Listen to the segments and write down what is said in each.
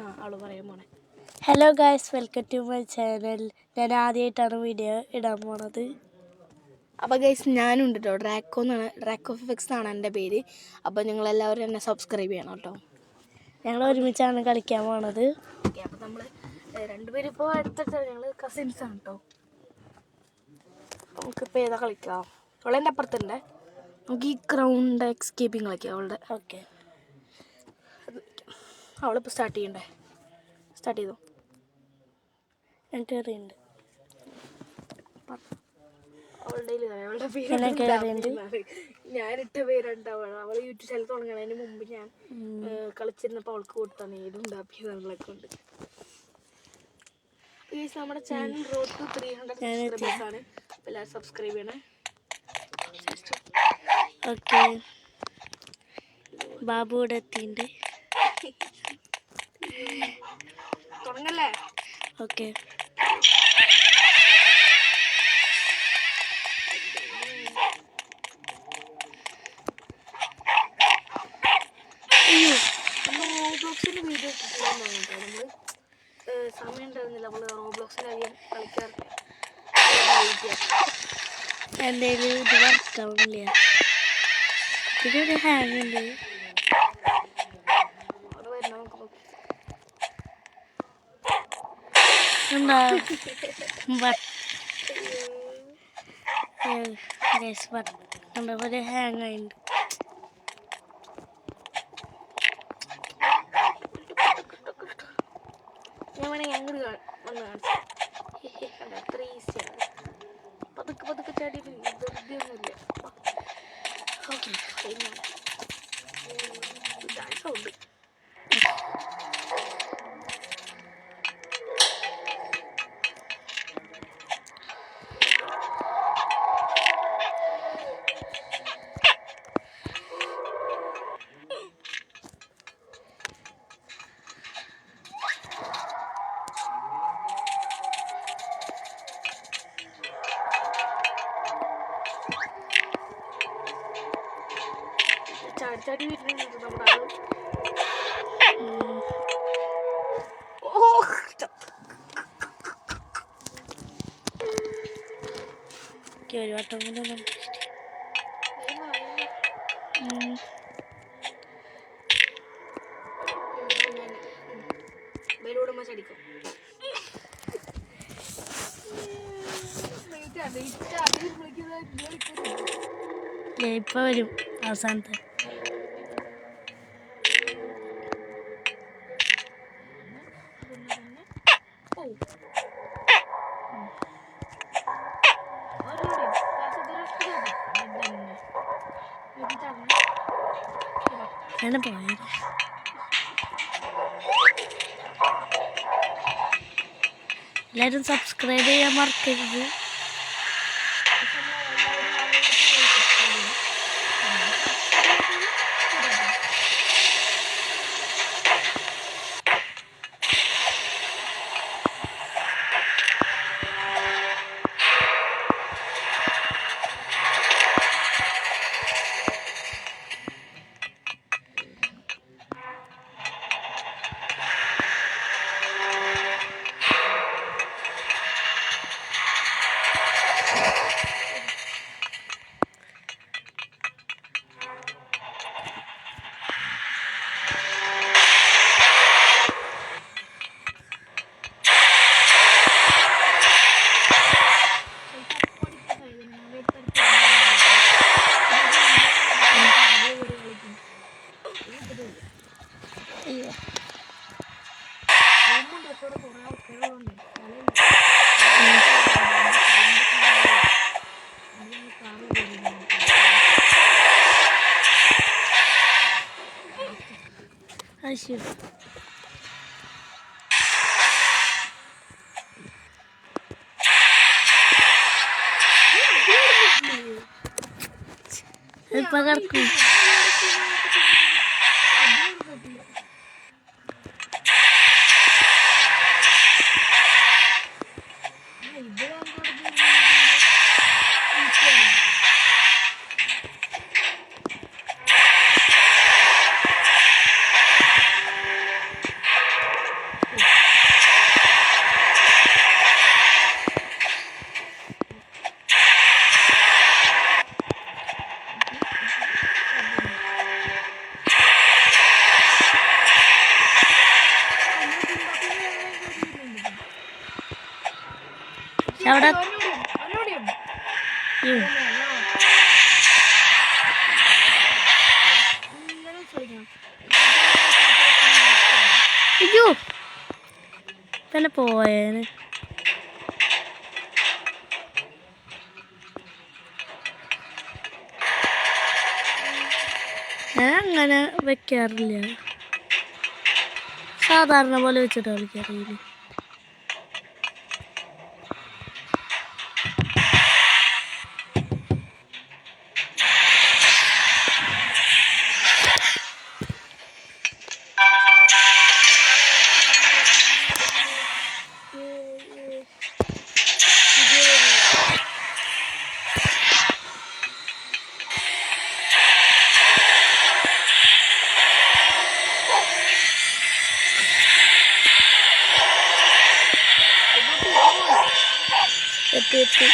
അവള് പറയാൻ പോണേ. Hello guys, welcome to my channel. ഞാൻ ആദ്യമായിട്ടാണ് വീഡിയോ ഇടാൻ പോണത്. അപ്പോൾ ഗൈസ് ഞാനുണ്ട് കേട്ടോ. ഡ്രാക്കോ ഫിക്സ് എന്നാണ് എൻ്റെ പേര്. അപ്പോൾ നിങ്ങളെല്ലാവരും എന്നെ സബ്സ്ക്രൈബ് ചെയ്യണം കേട്ടോ. ഞങ്ങൾ ഒരുമിച്ചാണ് കളിക്കാൻ പോണത്. ഓക്കെ, അപ്പോൾ നമ്മൾ രണ്ടുപേരും ഇപ്പോൾ അടുത്തടുത്ത് ഞങ്ങൾ കസിൻസാണ് കേട്ടോ. നമുക്കിപ്പോൾ ഏതാ കളിക്കാം? അവളെൻ്റെ അപ്പുറത്തുണ്ട്. നമുക്ക് ഈ ക്രൗണ്ട് എക്സ്കേപ്പിങ് കളിക്കാം അവളുടെ. ഓക്കെ, അവളിപ്പോൾ സ്റ്റാർട്ട് ചെയ്യണ്ടേ? സ്റ്റാർട്ട് ചെയ്തോ. ഞാൻ കയറിയുണ്ട്. അവളുടെ പേര് ഞാനിട്ട പേരുണ്ടാവുക. അവൾ യൂട്യൂബ് ചാനൽ തുടങ്ങുന്നതിന് മുമ്പ് ഞാൻ കളിച്ചിരുന്നപ്പോൾ അവൾക്ക് കൊടുത്താണ് ഏതും ഉണ്ടാക്കിയതൊക്കെ കൊണ്ട്. നമ്മുടെ ചാനൽ റോഡ് ടു 300 സബ്സ്ക്രൈബേഴ്സ് ആണ്. എല്ലാവരും സബ്സ്ക്രൈബ് ചെയ്യണേ. ഓക്കെ, ബാബു ഇവിടെ എത്തിയിട്ടുണ്ട്. തുടങ്ങല്ലേ? ഓക്കെ, റോബ്ലോക്സിൻ്റെ വീഡിയോ കിട്ടുന്നുണ്ടോ? നമ്മൾ സമയം ഉണ്ടായിരുന്നില്ല. നമ്മൾ റോബ്ലോക്സിൻ്റെ അധികം കളിക്കാറില്ല. എന്തേലും ഇത് വർക്കാവില്ല. ഇതൊരു ഹാങ് ഉണ്ട്. അവിടെ വരുന്ന നമുക്ക് നോക്കി. ഒരു ഹാങ് ആയിട്ടുണ്ട്. ഞാൻ വേണമെങ്കിൽ അങ്ങോട്ട് വന്ന് കാണിച്ചു. അത്ര ഈസിയാണ്. പതുക്കെ ചാടിയിട്ട് ധൃതിയൊന്നുമില്ല. ഓക്കെ, സൗണ്ട് ചാടി വരുന്നുണ്ട് നമ്മുടെ ആള്. ഒരു വട്ടം കൂടെ ചടിക്കും. ഇപ്പൊ വരും അവസാനത്തെ. ഞാൻ പോയത് എല്ലാവരും സബ്സ്ക്രൈബ് ചെയ്യാൻ മറക്കരുത്. ഇപ്പൊ കിടക്കും. എവിടെ അയ്യോ പിന്നെ പോയേന്. ഞാൻ അങ്ങനെ വെക്കാറില്ല, സാധാരണ പോലെ വെച്ചിട്ട് കളിക്കാറില്ല. എത്തി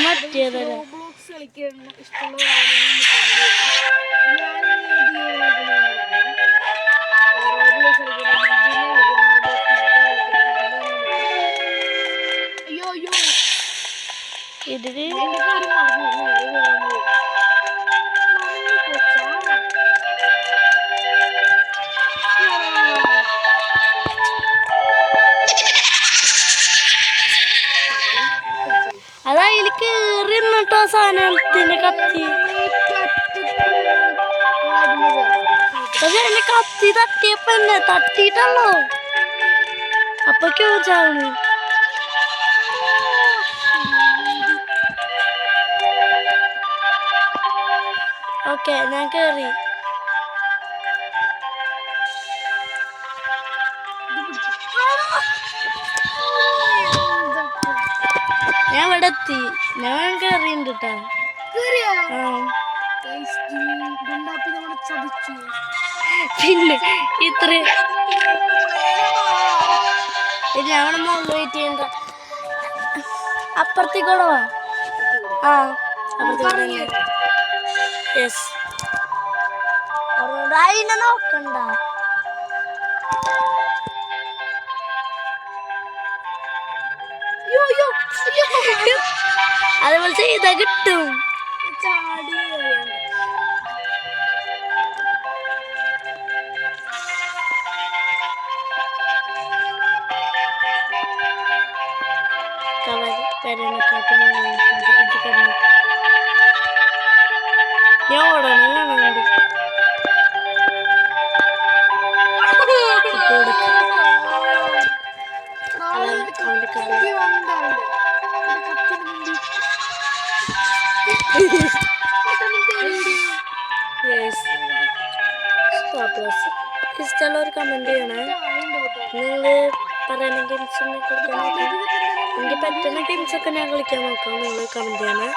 മറ്റേതല്ല റോബ്ലോക്സ് കളിക്കാൻ ഇഷ്ടമുള്ളവരാണെങ്കിൽ അയ്യോ അയ്യോ ഇതില് അതാ അതിൽ കേറി നിന്നിട്ടോ സാധനത്തിന് കത്തി. പക്ഷെ അതിന് കത്തി തട്ടിയപ്പോ തന്നെ തട്ടിട്ടല്ലോ അപ്പൊ ചോദിച്ചാണ്. ഓക്കെ ഞാൻ കേറി. ഞാൻ ഇവിടെ എത്തി, ഞാൻ കേറിണ്ട് കേട്ടാ. പിന്നെ ഇത്ര ഞാൻ അവിടെ മുകളിൽ വെയിറ്റ് ചെയ്യണ്ട. അപ്പുറത്തേക്കൂടെ വാ. ആ അപ്പുറത്തേക്ക് യെസ്. അതിനെ നോക്കണ്ട. അതുപോലെ ചെയ്താ കിട്ടും. ഞാൻ ഓടണം, കാണുന്നുണ്ട്. ഇഷ്ടമുള്ളവർ കമന്റ് ചെയ്യണേ. നിങ്ങൾ പറയുന്ന ഗെയിംസിനെ കളിക്കാൻ നോക്കാം. എനിക്ക് പറ്റുന്ന ഗെയിംസൊക്കെ ഞാൻ കളിക്കാൻ നോക്കാം. നിങ്ങൾ കമന്റ് ചെയ്യണേ.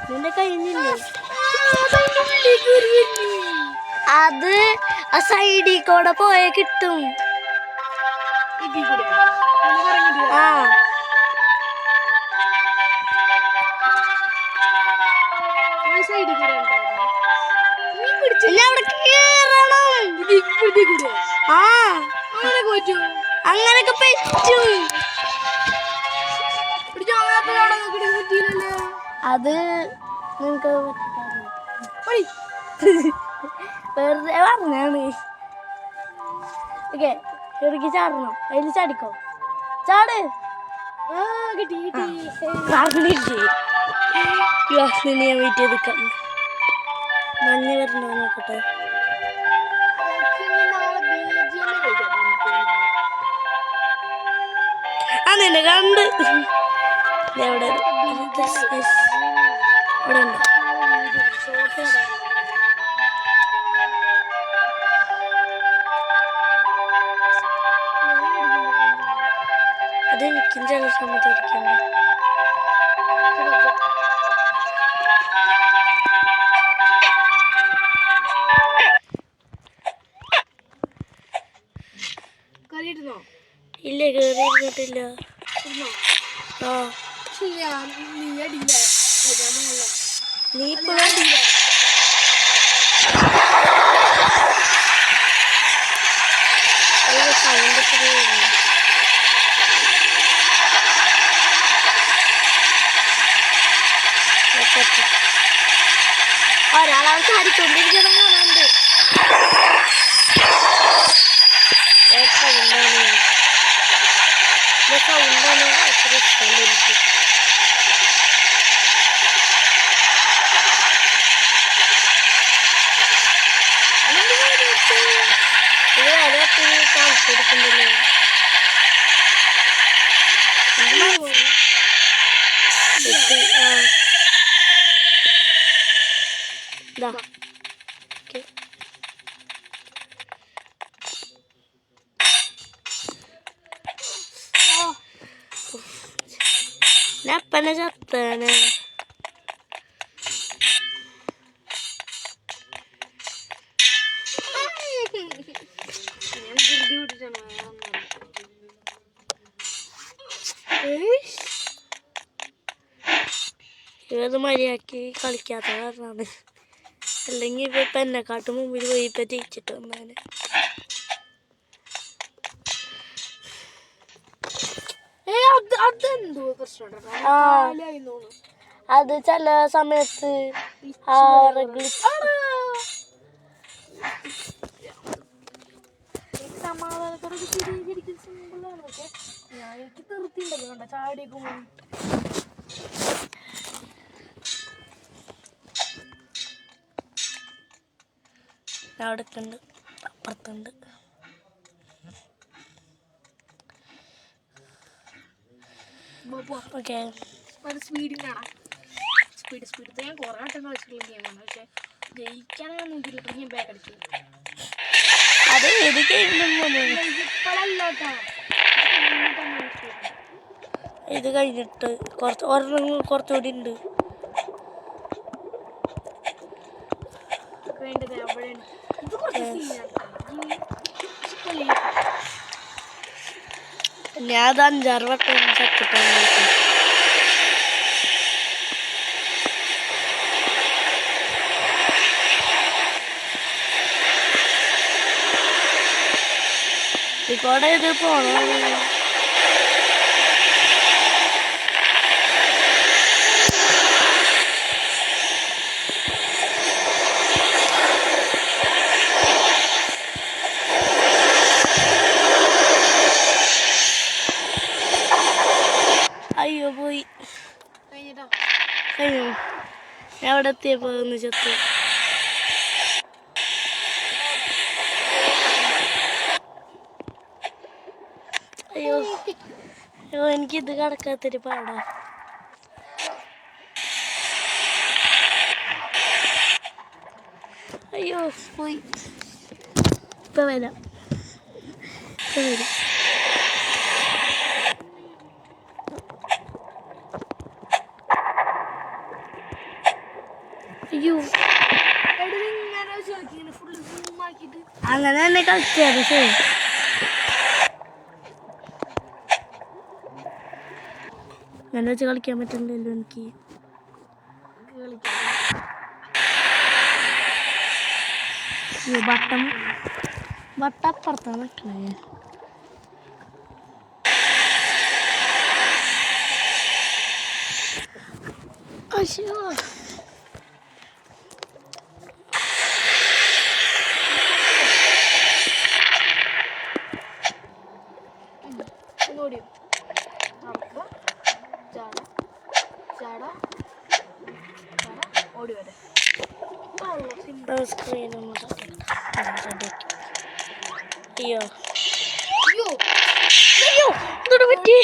നിന്റെ കഴിഞ്ഞില്ലേ? അത് ആ സൈഡിൽ കൂടെ പോയ കിട്ടും. ആ അങ്ങനൊക്കെ പറ്റും. അത് നിങ്ങക്ക് വെറുതെ പറഞ്ഞാണ്. ഓക്കെ ചെറുക്കി ചാടണം. അതിൽ ചാടിക്കോ, ചാട്. കിട്ടി കിട്ടി. പറഞ്ഞില്ലേ ഗ്ലാസ്സിന് ഞാൻ വെയിറ്റ് ചെയ്ത് നിൽക്കാം. മഞ്ഞ വരണോ നോക്കട്ടെ. നമുക്കിനി നാളെ BGM കളിക്കാം. അതെന്നെ കണ്ട് എവിടെ അവിടെ ഉണ്ട്. അതെനിക്കും ചില സമയത്ത് ഇരിക്കണ്ട. കറിയിരുന്നോ? ഇല്ല കയറി ഇരുന്നിട്ടില്ല. ആ നീ അടിയില്ല. നീ ഇപ്പോഴും ഒരാളെ ചാടിക്കൊണ്ടിരിക്കണം കാണാണ്ട്. സൗണ്ടാണ് അത്ര ഇഷ്ടമല്ല എനിക്ക്. ഇത് വരെ താമസിക്കുന്നുണ്ടല്ലോ. ഞാൻ അപ്പനെ ചത്തനെ. ഇവത് മര്യാദക്ക് കളിക്കാത്ത കാരണമാണ്. അല്ലെങ്കിൽ ഇപ്പൊ എന്നെക്കാട്ടും മുമ്പിൽ പോയി ഇപ്പൊ ജയിച്ചിട്ട് വന്നേനെ. അത് ചില സമയത്ത് സമാധാനത്തോടെ ശരിയായിരിക്കും. സിമ്പിളാണ്. പക്ഷെ ഞാൻ എനിക്ക് തീർത്തിണ്ടല്ലോ കണ്ട ചാടിയൊക്കെ അവിടെക്കുണ്ട്, അപ്പുറത്തുണ്ട്. ഓക്കെ സ്പീഡിൽ കാണാം. സ്പീഡ് ഞാൻ കുറെ ആട്ടം കളിച്ചിട്ടുള്ള ഗെയിമാണ്. പക്ഷെ ജയിക്കാൻ ഞാൻ നോക്കിയില്ല. ഞാൻ ബാക്ക് അടിച്ചു. അത് ഇത് കഴിഞ്ഞിട്ട് കുറച്ചുകൂടി ഉണ്ട്. ഞാൻ അത് 5-6 വട്ടം ചത്തിട്ടാണ്. ഇപ്പോടെ ഇത് പോണോ? അയ്യോ പോയി. കഴിഞ്ഞു. ഞാൻ അവിടെ എത്തിയപ്പോ ഒന്ന് ചത്തു. അയ്യോ അയ്യോ എനിക്കിത് കടക്കാത്തൊരു പാടാ. അയ്യോ പോയി. ഇപ്പൊ വരാം. അയ്യോ അങ്ങനെ തന്നെ കളിച്ചത്. ശരി അങ്ങനെ വെച്ച് കളിക്കാൻ പറ്റില്ലല്ലോ എനിക്ക്. വട്ടപ്പുറത്താണ് നിൽക്കണേ. അയ്യോ ഓടിയോ? സ്ക്രീൻ ഒന്ന് അയ്യോ അയ്യോ അയ്യോ എന്താണ് പറ്റി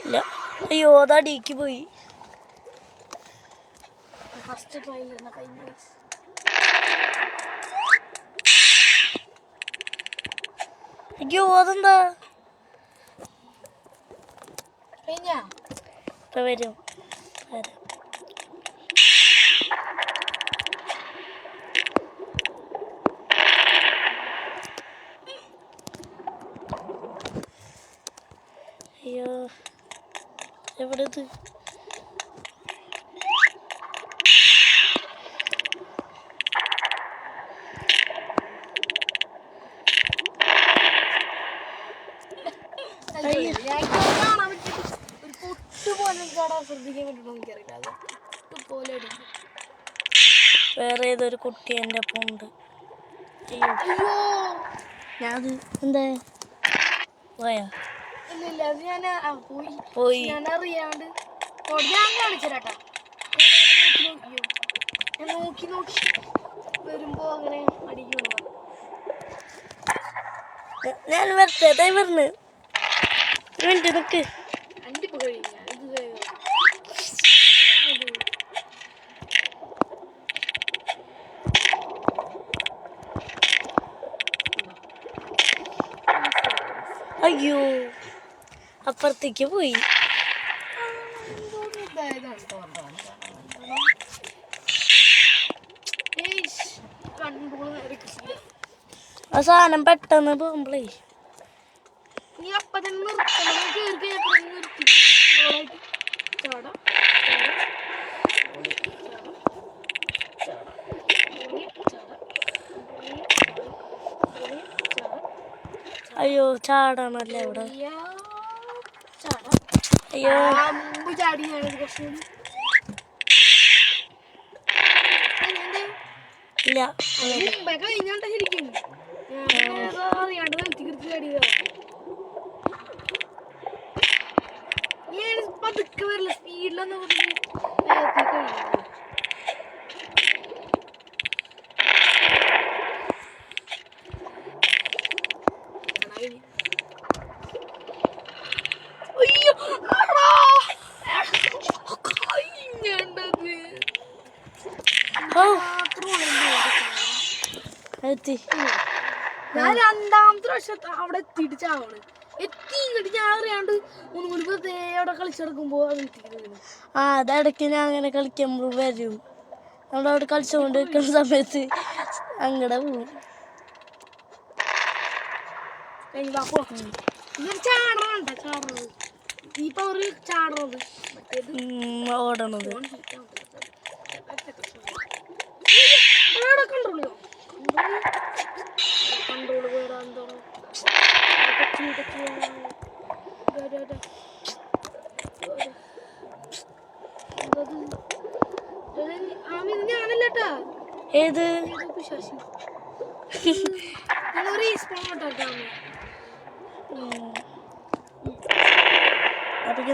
ഇല്ല അയ്യോ അതാ അടിക്ക് പോയി ഫസ്റ്റ് ട്രൈ ചെയ്യുന്ന കഴിഞ്ഞ അയ്യോ അതെന്താ കഴിഞ്ഞാ ഇപ്പൊ വരും വരാം അയ്യോ എവിടെ ഇത് കാണാൻ പറ്റും ഒരു പൊട്ട് പോലെ ചാടാൻ ശ്രദ്ധിക്കാൻ പറ്റുമോ എനിക്കറിയില്ല അത് പൊട്ട് പോലെ അടിക്കും വേറെ ഏതൊരു കുട്ടി എൻ്റെ ഒപ്പം ഉണ്ട് അയ്യോ അയ്യോ ഞാനത് എന്താ പോയാ ഇല്ല അത് ഞാൻ പോയി പോയി ഞാൻ അറിയാണ്ട് ഞാൻ കാണിച്ചേരാട്ടാ ഞാൻ നോക്കി വരുമ്പോ അങ്ങനെ അടിക്കണം ഞാൻ വരട്ടെ ദേ വരണ് ഒരു മിനിറ്റ് നിക്ക് അണ്ടിപ്പോ കഴിഞ്ഞ ഇത് അയ്യോ അപ്പുറത്തേക്ക് പോയി കൺട്രോൾ നേരെ കിട്ടില്ല ആ സാധനം പെട്ടെന്ന് പോകുമ്പളേ നീ അപ്പൊ തന്നെ നിർത്തണം നിർത്തി കൺട്രോളായിട്ട് ചാടാം അയ്യോ ചാടാണല്ലേ ഇവിടെ ചാടാം അയ്യോ മുമ്പ് ചാടി ഞാനത് കുറച്ചുകൂടി ഇല്ല മുമ്പേ കഴിഞ്ഞാണ്ട ശരിക്കും ഞാൻ അറിയാണ്ട് നിർത്തി ചാടിയതാ ഞാൻ പതുക്കെ വരില്ല സ്പീഡിലൊന്നും കഴിഞ്ഞു അയ്യോ എത്തി ഞാൻ രണ്ടാമത്തെ പ്രാവശ്യം അവിടെ എത്തിയിട്ട് ചാവാണ് എത്തി ഇങ്ങോട്ട് ഞാൻ അറിയാണ്ട് ഒന്നും കൂടി വെറുതെ അവിടെ കളിച്ചെടുക്കുമ്പോ അത് എത്തിക്കുന്നു ആ അതിടയ്ക്ക് ഞാൻ അങ്ങനെ കളിക്കുമ്പോൾ വരും നമ്മളവിടെ കളിച്ചുകൊണ്ട് നിൽക്കുന്ന സമയത്ത് അങ്ങടെ പോവും ചാടണണ്ട ചാടണത് ഈ പവറ് ചാടണത് മറ്റേത് ഓടണത് കൺട്രോൾ കൺട്രോൾ വേറെ എന്തോ ഞാനല്ലട്ടാ ഏത് ശശി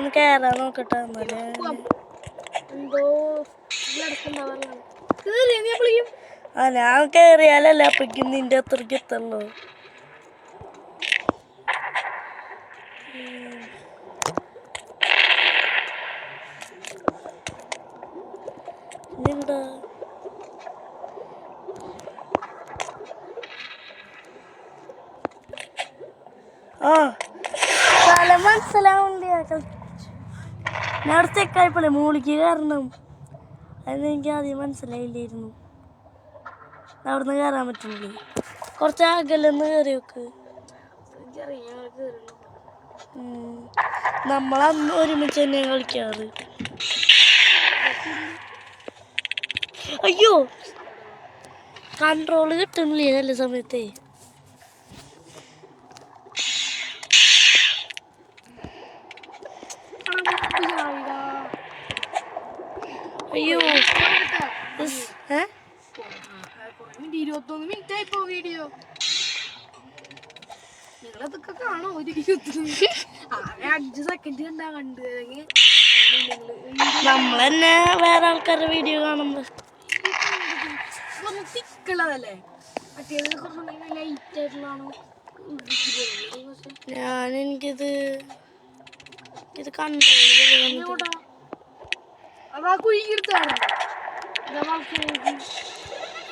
അപ്പൊന്ന് കേറാൻ നോക്കട്ടെ എന്നാലേ എന്തോ ആ ഞാൻ കേറിയാലല്ലേ അപ്പഴേക്കും നിന്റെ അത്രയ്ക്ക് എത്തുള്ളൂ എന്താ ആ സ്ഥലം മനസ്സിലാവുന്നില്ല ഞാൻ അടുത്തേക്കായപ്പോലെ മൂളിക്ക് കയറണം അതെനിക്ക് ആദ്യം മനസ്സിലായില്ലായിരുന്നു അവിടുന്ന് കയറാൻ പറ്റുന്നില്ലേ കുറച്ച് അകലെന്ന് കയറി വെക്ക് നമ്മളന്ന് ഒരുമിച്ച് തന്നെ കളിക്കാറ് അയ്യോ കൺട്രോള് കിട്ടുന്നില്ലേ നല്ല സമയത്തെ അയ്യോ 21 മിനിറ്റ് ആയിപ്പോ വീഡിയോ. നിങ്ങളതൊക്കെ കാണോ? ഒരു 5 സെക്കൻഡ് കണ്ടാ കണ്ടു. നമ്മൾ തന്നെ വേറെ ആൾക്കാരുടെ വീഡിയോ കാണുമ്പോ തിക്കുള്ളതല്ലേ, മറ്റേത് കുറച്ചുകൂടി ലൈറ്റ് ആയിട്ടുള്ളതാണോ? എനിക്കിത് കണ്ടോ അതാ കുഴിയെടുത്താണ്.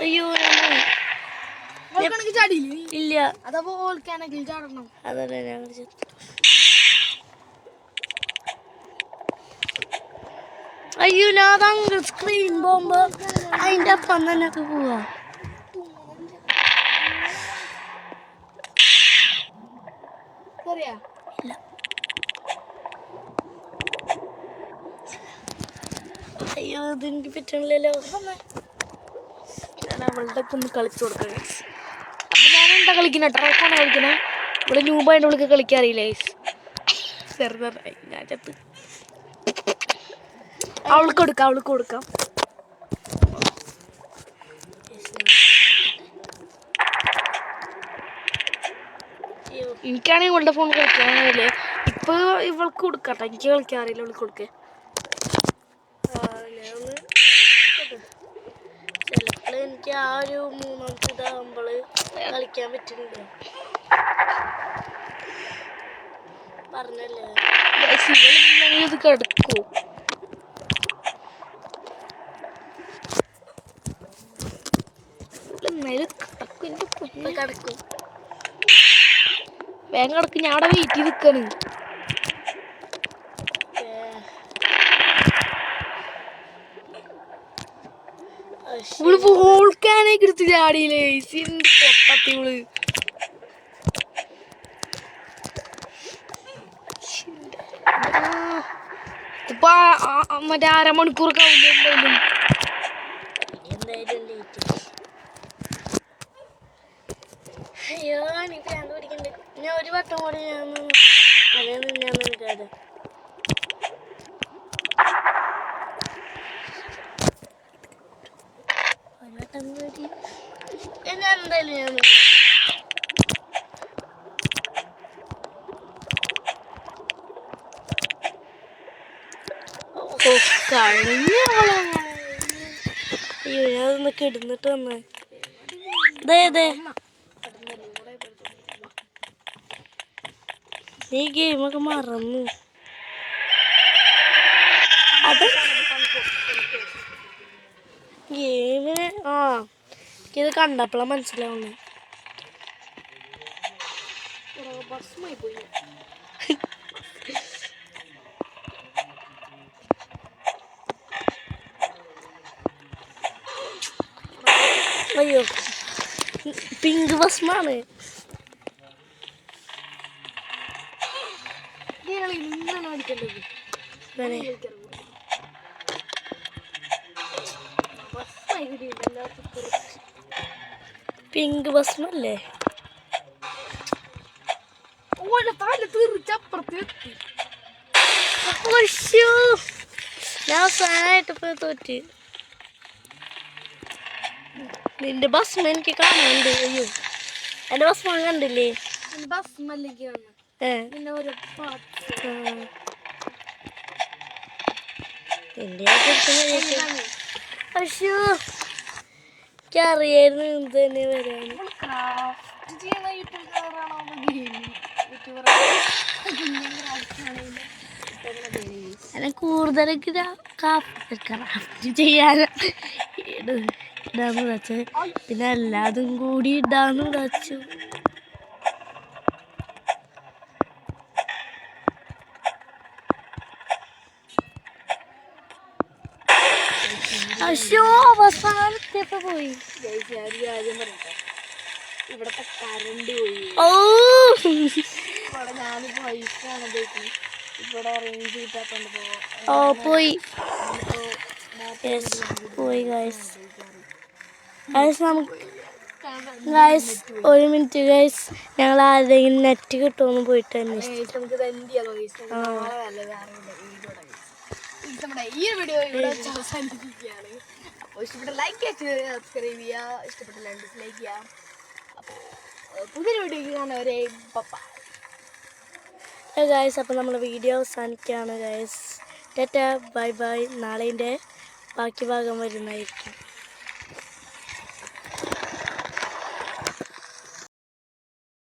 അയ്യോ ചാടിയില്ലേ? ഇല്ല, അതപ്പോ ഓൾക്കാണെങ്കിൽ ചാടണം. അതല്ലേ ഞങ്ങൾ അയ്യോ അതങ്ങ് സ്ക്രീൻ പോകുമ്പോ അതിന്റെ അപ്പം തന്നെ പോവാ. അയ്യോ ഇതെനിക്ക് പറ്റണില്ലല്ലോ. ഞാൻ അവളുടെ ഒക്കെ ഒന്ന് കളിച്ചു കൊടുക്കാം. അപ്പൊ ഞാൻ എന്താ കളിക്കണേ? ട്രാക്കാണ് കളിക്കണേ. ഇവിടെ ന്യൂബായിട്ട് അവൾക്ക് കളിക്കാറിയില്ലേ? ചെറുതായി ഞാൻ ചത്ത്. അവൾക്ക് കൊടുക്കാം. എനിക്കാണെങ്കിൽ ഇവളുടെ ഫോൺ കളിക്കാനല്ലേ. ഇപ്പൊ ഇവൾക്ക് കൊടുക്കട്ടെ, എനിക്ക് കളിക്കാറില്ല. അവൾക്ക് കൊടുക്കേ. ചിലപ്പോൾ എനിക്ക് ആ ഒരു 3-ാമത്തെ ഇതാകുമ്പോൾ കളിക്കാൻ പറ്റുന്നില്ല. പറഞ്ഞല്ലേ ഇത് കിടക്കൂ. കിടക്കും. വേഗം കിടക്കും. ഞാൻ അവിടെ വെയിറ്റ് ചെയ്ത് നിൽക്കാണ്. ഇവള് വോൾക്കാനൊക്കെ എടുത്ത് ചാടിയില്ലേ? പൊട്ടത്തി ഇവള്. ഇപ്പൊ മറ്റേ 1/2 മണിക്കൂറൊക്കെ ആവില്ല എന്തായാലും. അയ്യോ എനിക്ക് ഞാൻ പിടിക്കണ്ട്. ഞാൻ ഒരു വട്ടം കൂടി ഞാൻ നിൽക്കാതെ ഒരു വട്ടം കൂടി ഞാൻ എന്തായാലും കഴിഞ്ഞ. അയ്യോ ഞാനൊന്ന് കിടന്നിട്ട് വന്നേ. അതെ നീ ഗെയിമൊക്കെ മറന്നു. അത് ഗെയിമിന് എനിക്കിത് കണ്ടപ്പോഴാണ് മനസ്സിലാവുന്നത്. അയ്യോ പിങ്ക് ഭസ്മാണ്. പിങ്ക് ഭസ്മല്ലേ? ഞാൻ അവസാനായിട്ടിപ്പോ തോറ്റ്. നിന്റെ ഭസ്മ എനിക്ക് കാണാനുണ്ട്. അയ്യോ എന്റെ ഭസ്മ കണ്ടില്ലേ? എനിക്കറിയായിരുന്നു എന്ത് തന്നെ വരാൻ. അല്ല കൂടുതൽ ക്രാഫ്റ്റ് ചെയ്യാൻ ഇടാന്ന് വെച്ച് പിന്നെ എല്ലാതും കൂടി ഇടാന്ന് വെച്ചു. അവസാനത്തേക്ക് പോയി. ഇവിടത്തെ കറണ്ട് പോയി. ഞാനിപ്പോ വൈഫാണ് ഇവിടെ റേഞ്ച് കിട്ടാത്തോണ്ട് പോയി ഗൈസ്. ഒരു മിനിറ്റ് ഗൈസ്, ഞങ്ങൾ ആരുടെയെങ്കിലും നെറ്റ് കിട്ടുമെന്ന് പോയിട്ട് അന്വേഷിച്ചു. നമ്മുടെ ഈ ഒരു വീഡിയോ ഇവിടെ വെച്ച് അവസാനിപ്പിക്കുകയാണ്. അപ്പോൾ ഇഷ്ടപ്പെട്ട ലൈക്ക് ചെയ്യുക, സബ്സ്ക്രൈബ് ചെയ്യുക, ഇഷ്ടപ്പെട്ടില്ല ഡിസ്ലൈക്ക് ചെയ്യാം. അപ്പോൾ പുതിയൊരു വീഡിയോ കാണുന്നവരെ ബൈ. ഗൈസ്, അപ്പോൾ നമ്മൾ വീഡിയോ അവസാനിക്കുകയാണ് ഗൈസ്. Tata, bye bye. നാളെ ബാക്കി ഭാഗം വരുന്നതായിരിക്കും.